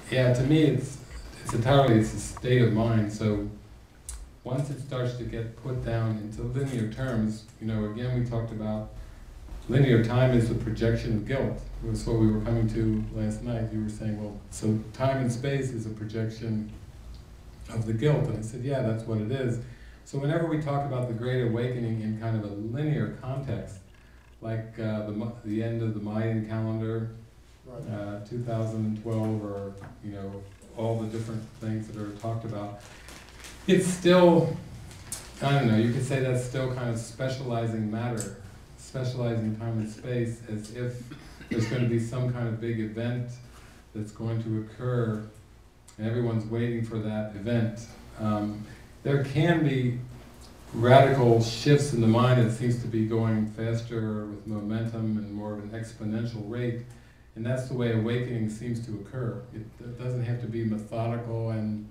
Yeah, to me it's a state of mind. So once it starts to get put down into linear terms, again we talked about linear time is the projection of guilt. It was what we were coming to last night. You were saying, well, so time and space is a projection of the guilt. And I said, yeah, that's what it is. So whenever we talk about the Great Awakening in kind of a linear context, like the end of the Mayan calendar, 2012, or all the different things that are talked about, it's still, I don't know, you could say that's still kind of specializing matter, specializing time and space, as if there's going to be some kind of big event that's going to occur, and everyone's waiting for that event. There can be radical shifts in the mind that seems to be going faster with momentum and more of an exponential rate, and that's the way awakening seems to occur. It doesn't have to be methodical and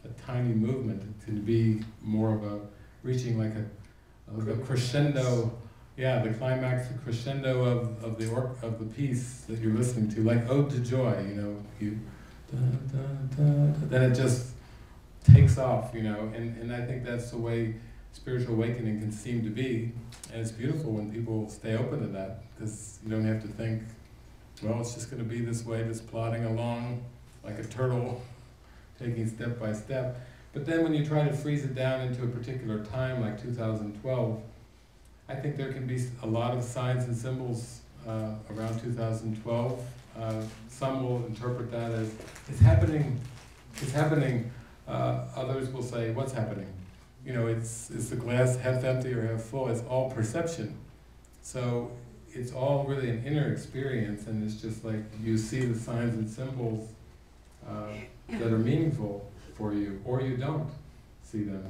a tiny movement. It can be more of a reaching like a crescendo. Yeah, the climax, the crescendo of the piece that you're listening to, like Ode to Joy. Then it just takes off. And I think that's the way spiritual awakening can seem to be, and it's beautiful when people stay open to that, because you don't have to think, well, it's just going to be this way, just plodding along like a turtle, taking step by step. But then when you try to freeze it down into a particular time, like 2012, I think there can be a lot of signs and symbols around 2012. Some will interpret that as, it's happening. Others will say, what's happening? Is the glass half empty or half full? It's all perception. So it's all really an inner experience, and it's just like you see the signs and symbols that are meaningful for you, or you don't see them.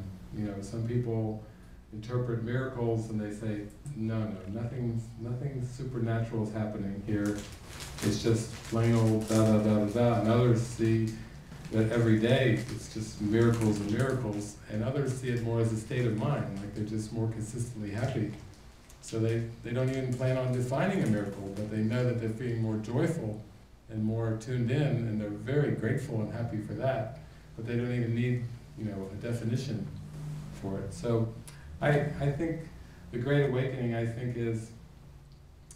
Some people interpret miracles and they say, no, nothing supernatural is happening here. It's just plain old da-da-da-da-da. And others see that every day it's just miracles and miracles, and others see it more as a state of mind, like they're just more consistently happy. So they don't even plan on defining a miracle, but they know that they're feeling more joyful and more tuned in, and they're very grateful and happy for that. But they don't even need, a definition for it. So I think the Great Awakening, I think, is,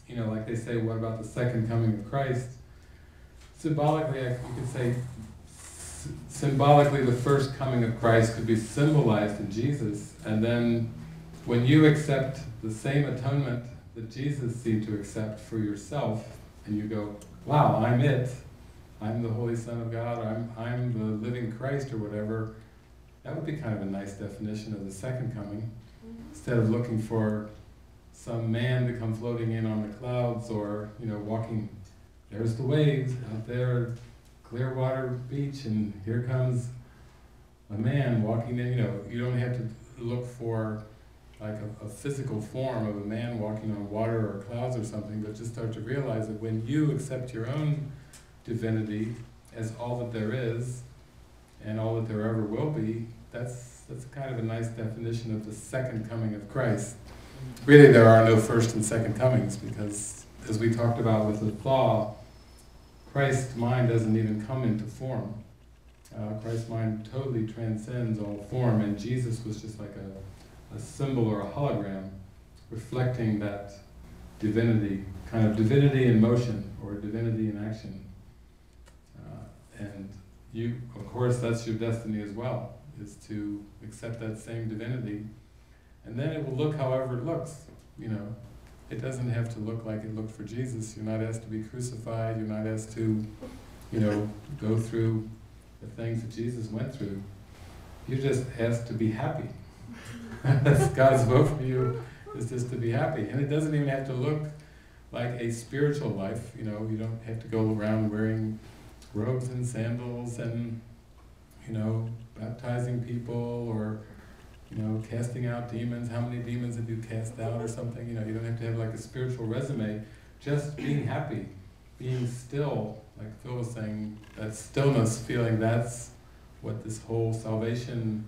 like they say, what about the second coming of Christ? Symbolically, you could say, symbolically the first coming of Christ could be symbolized in Jesus, and then when you accept the same atonement that Jesus seemed to accept for yourself, and you go, wow, I'm it, I'm the Holy Son of God, I'm the living Christ, or whatever, that would be kind of a nice definition of the second coming, instead of looking for some man to come floating in on the clouds, or walking, there's the waves out there, Clearwater Beach, and here comes a man walking in. You don't have to look for like a physical form of a man walking on water or clouds or something, but just start to realize that when you accept your own divinity as all that there is and all that there ever will be, that's kind of a nice definition of the second coming of Christ. Really, there are no first and second comings, because as we talked about with the thaw, Christ's mind doesn't even come into form. Christ's mind totally transcends all form, and Jesus was just like a symbol or a hologram reflecting that divinity, kind of divinity in motion or divinity in action. And you, of course, that's your destiny as well, is to accept that same divinity, and then it will look however it looks, It doesn't have to look like it looked for Jesus. You're not asked to be crucified. You're not asked to, go through the things that Jesus went through. You're just asked to be happy. That's God's vote for you, is just to be happy. And it doesn't even have to look like a spiritual life. You don't have to go around wearing robes and sandals and, baptizing people, or casting out demons. How many demons have you cast out or something? You don't have to have like a spiritual resume. Just being happy, being still, like Phil was saying, that stillness feeling, that's what this whole salvation,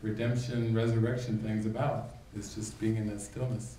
redemption, resurrection thing's about. It's just being in that stillness.